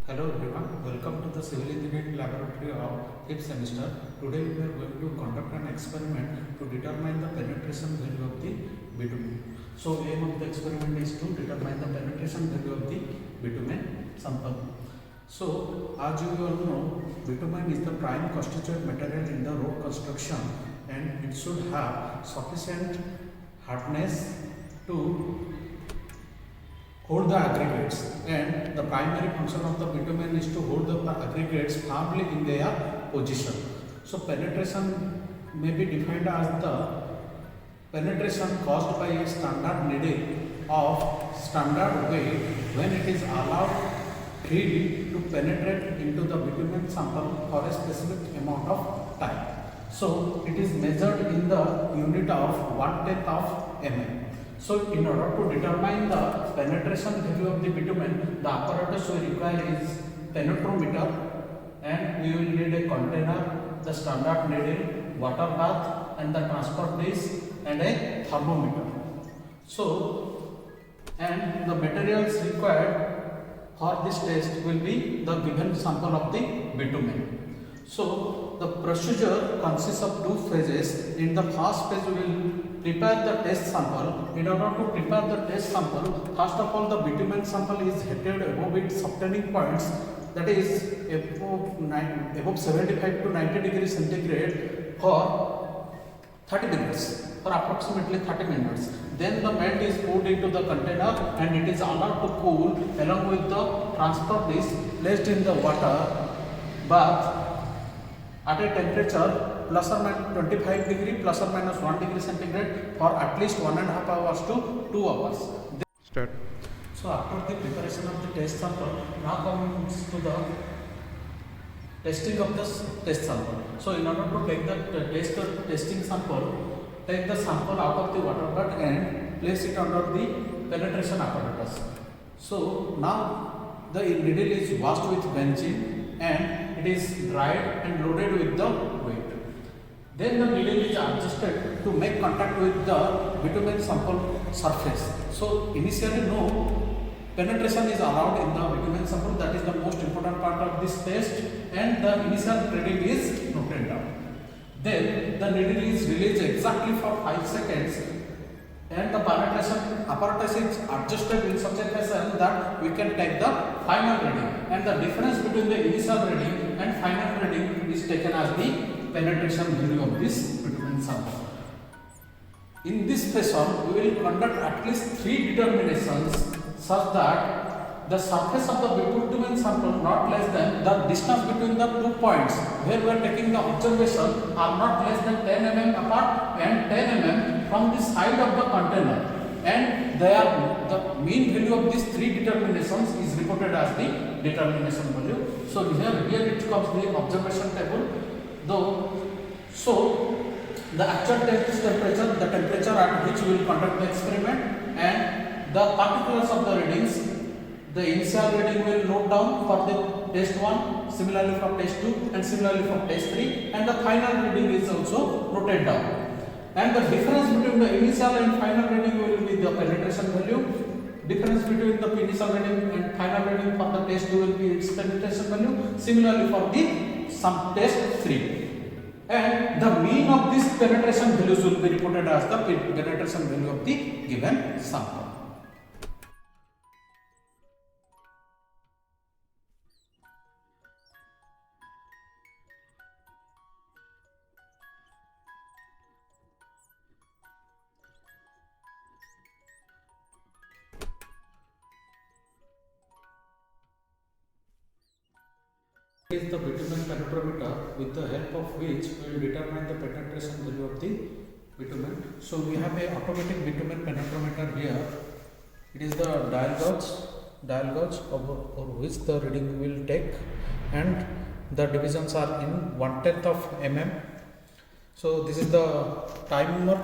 Hello everyone, welcome to the Civil Engineering Laboratory of 5th semester. Today we are going to conduct an experiment to determine the penetration value of the bitumen. So aim of the experiment is to determine the penetration value of the bitumen sample. So as you all know, bitumen is the prime constituent material in the road construction and it should have sufficient hardness to hold the aggregates, and the primary function of the bitumen is to hold the aggregates firmly in their position. So penetration may be defined as the penetration caused by a standard needle of standard weight when it is allowed freely to penetrate into the bitumen sample for a specific amount of time. So it is measured in the unit of 1/10 of mm. So in order to determine the penetration value of the bitumen, the apparatus we require is penetrometer, and we will need a container, the standard needle, water bath, and the transport dish, and a thermometer. So, and the materials required for this test will be the given sample of the bitumen. So the procedure consists of two phases. In the first phase, we will prepare the test sample. In order to prepare the test sample, first of all the bitumen sample is heated above its obtaining points, that is above 75 to 90 degrees centigrade for 30 minutes, for approximately 30 minutes. Then the melt is poured into the container and it is allowed to cool along with the transport dish placed in the water bath at a temperature plus or minus 25 degree plus or minus 1 degree centigrade for at least 1.5 hours to 2 hours. Start. So after the preparation of the test sample, now comes to the testing of the test sample. So in order to take the testing sample, take the sample out of the water bath and place it under the penetration apparatus. So now the needle is washed with benzene and it is dried and loaded with the weight. Then the needle is adjusted to make contact with the bitumen sample surface. So initially no penetration is allowed in the bitumen sample. That is the most important part of this test, and the initial reading is noted down. Then the needle is released exactly for 5 seconds and the penetration apparatus is adjusted in such a fashion that we can take the final reading, and the difference between the initial reading and final reading is taken as the penetration value of this bitumen sample. In this fashion, we will conduct at least 3 determinations such that the surface of the bitumen sample not less than the distance between the 2 points where we are taking the observation are not less than 10 mm apart and 10 mm from the side of the container, and the mean value of these 3 determinations is reported as the determination value. So here it comes the observation table. So the actual test temperature, the temperature at which we will conduct the experiment, and the particulars of the readings. The initial reading will note down for the test 1, similarly for test 2, and similarly for test 3, and the final reading is also noted down. And the difference between the initial and final reading will be the penetration value. Difference between the initial reading and final reading for the test 2 will be its penetration value. Similarly for the test 3. And the mean of these penetration values will be reported as the penetration value of the given sample. Is the bitumen penetrometer, with the help of which we will determine the penetration value of the bitumen. So we have a automatic bitumen penetrometer here. It is the dial gauge over which the reading will take, and the divisions are in 1/10 of mm. So this is the timer,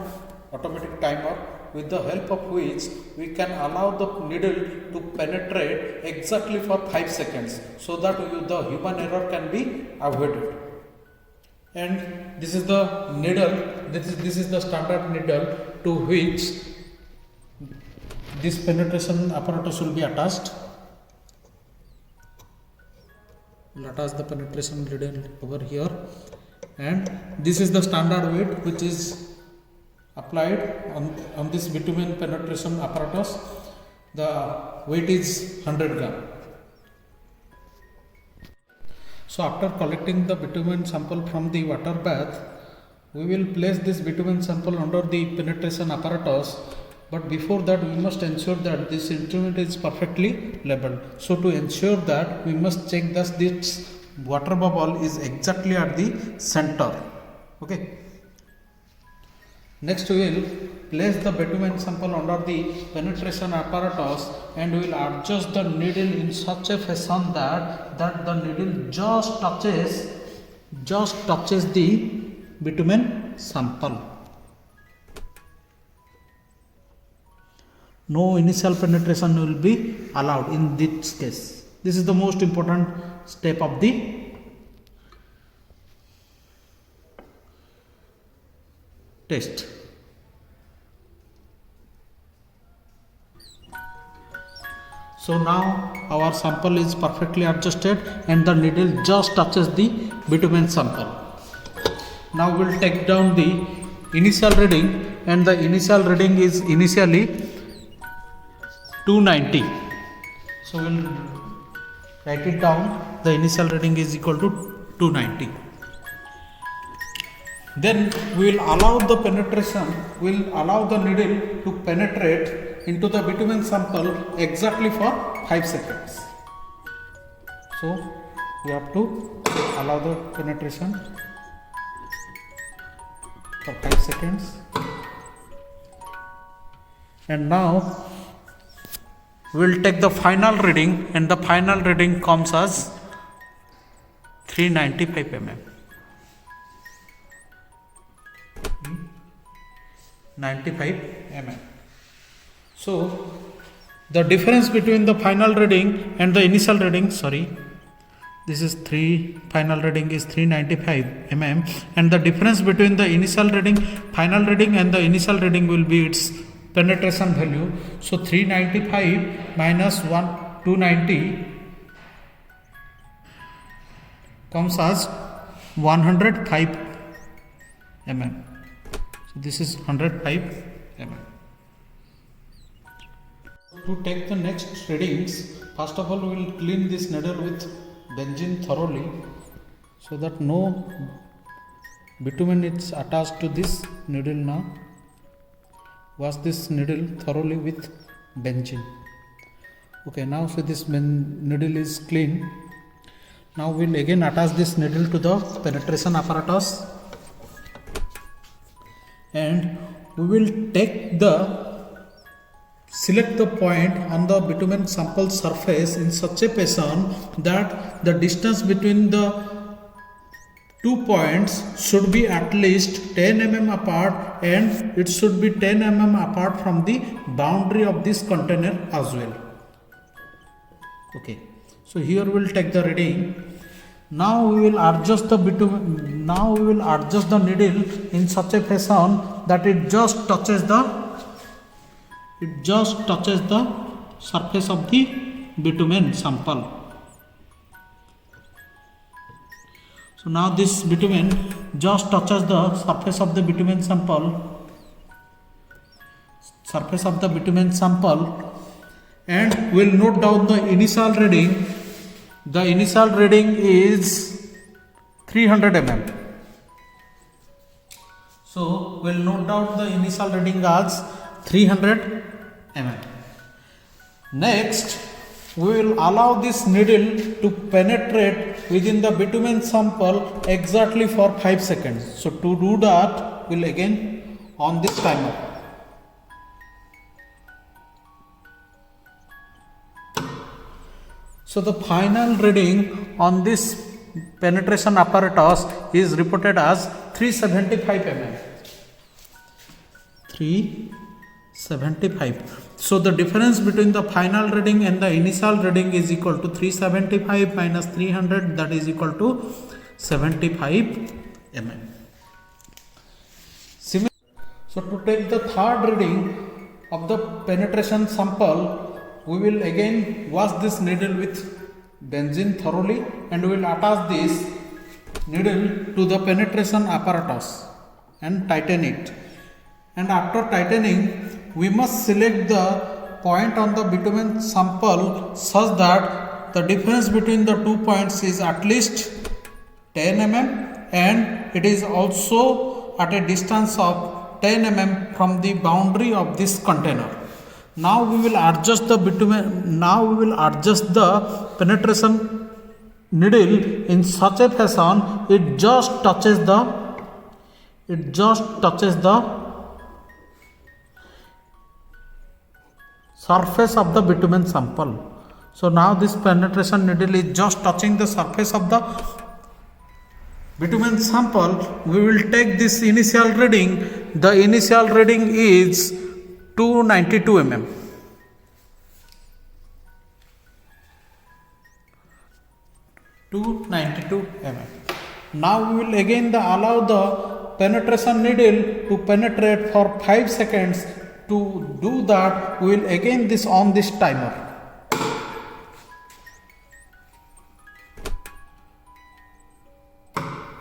automatic timer, with the help of which we can allow the needle to penetrate exactly for 5 seconds so that the human error can be avoided. And this is the needle, this is the standard needle to which this penetration apparatus will be attached. We'll attach the penetration needle over here, and this is the standard weight which is applied on this bitumen penetration apparatus. The weight is 100 gram. So after collecting the bitumen sample from the water bath, we will place this bitumen sample under the penetration apparatus, but before that we must ensure that this instrument is perfectly labeled. So to ensure that, we must check that this water bubble is exactly at the center. Okay. Next we will place the bitumen sample under the penetration apparatus, and we will adjust the needle in such a fashion that the needle just touches the bitumen sample. No initial penetration will be allowed in this case. This is the most important step of the test. So now our sample is perfectly adjusted and the needle just touches the bitumen sample. Now we will take down the initial reading, and the initial reading is initially 290. So we will write it down. The initial reading is equal to 290. Then we will allow the penetration, we will allow the needle to penetrate into the bitumen sample exactly for 5 seconds. So we have to allow the penetration for 5 seconds. And now we will take the final reading, and the final reading comes as 395 mm. 95 mm. So the difference between the final reading and the initial reading, final reading is 395 mm, and the difference between the initial reading, final reading and the initial reading will be its penetration value. So 395 minus 290 comes as 105 mm. So this is 105 mm. To take the next readings, first of all we will clean this needle with benzene thoroughly, so that no bitumen is attached to this needle. Now wash this needle thoroughly with benzene. Okay, now so this needle is clean. Now we will again attach this needle to the penetration apparatus, and we will select the point on the bitumen sample surface in such a fashion that the distance between the 2 points should be at least 10 mm apart, and it should be 10 mm apart from the boundary of this container as well. Okay, so here we will take the reading. Now we will adjust the bitumen. Now we will adjust the needle in such a fashion that it just touches the surface of the bitumen sample. So now this bitumen just touches the surface of the bitumen sample, and we will note down the initial reading. The initial reading is 300 mm. So we will note down the initial reading as 300 mm. Next, we will allow this needle to penetrate within the bitumen sample exactly for 5 seconds. So to do that, we will again on this timer. So the final reading on this penetration apparatus is reported as 375 mm. 375. So the difference between the final reading and the initial reading is equal to 375 minus 300, that is equal to 75 mm. So to take the third reading of the penetration sample, we will again wash this needle with benzene thoroughly and we will attach this needle to the penetration apparatus and tighten it. And after tightening, we must select the point on the bitumen sample such that the difference between the 2 points is at least 10 mm and it is also at a distance of 10 mm from the boundary of this container. Now we will adjust the penetration needle in such a fashion it just touches the surface of the bitumen sample. So now this penetration needle is just touching the surface of the bitumen sample. We will take this initial reading. The initial reading is 292 mm. Now we will again allow the penetration needle to penetrate for 5 seconds. To do that, we will again on this timer.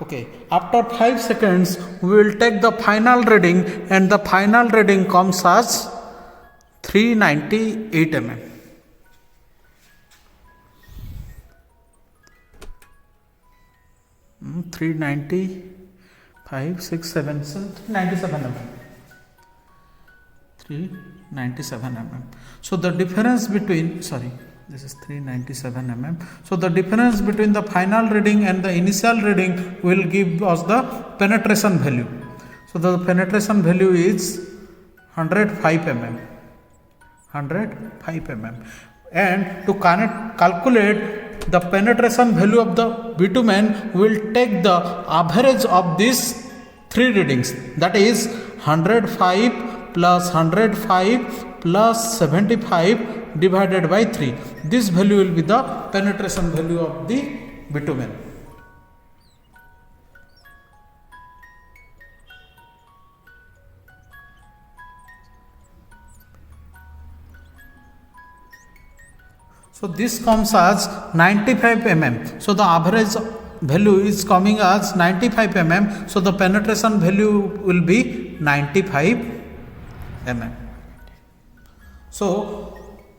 Okay, after 5 seconds, we will take the final reading and the final reading comes as 398 mm. Mm, 395, 6, 7, 397 mm. 397 mm. So the difference between, this is 397 mm. So the difference between the final reading and the initial reading will give us the penetration value. So the penetration value is 105 mm. 105 mm. And to calculate the penetration value of the bitumen, we will take the average of these three readings, that is 105 plus 105 plus 75 divided by 3. This value will be the penetration value of the bitumen. So this comes as 95 mm. So the average value is coming as 95 mm. So the penetration value will be 95 mm. So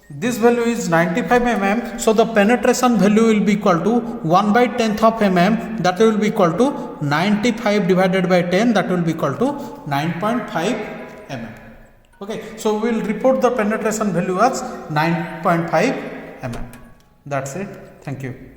this value is 95 mm. So the penetration value will be equal to 1 by 10th of mm. That will be equal to 95 divided by 10. That will be equal to 9.5 mm. Okay. So we will report the penetration value as 9.5 mm. That's it. Thank you.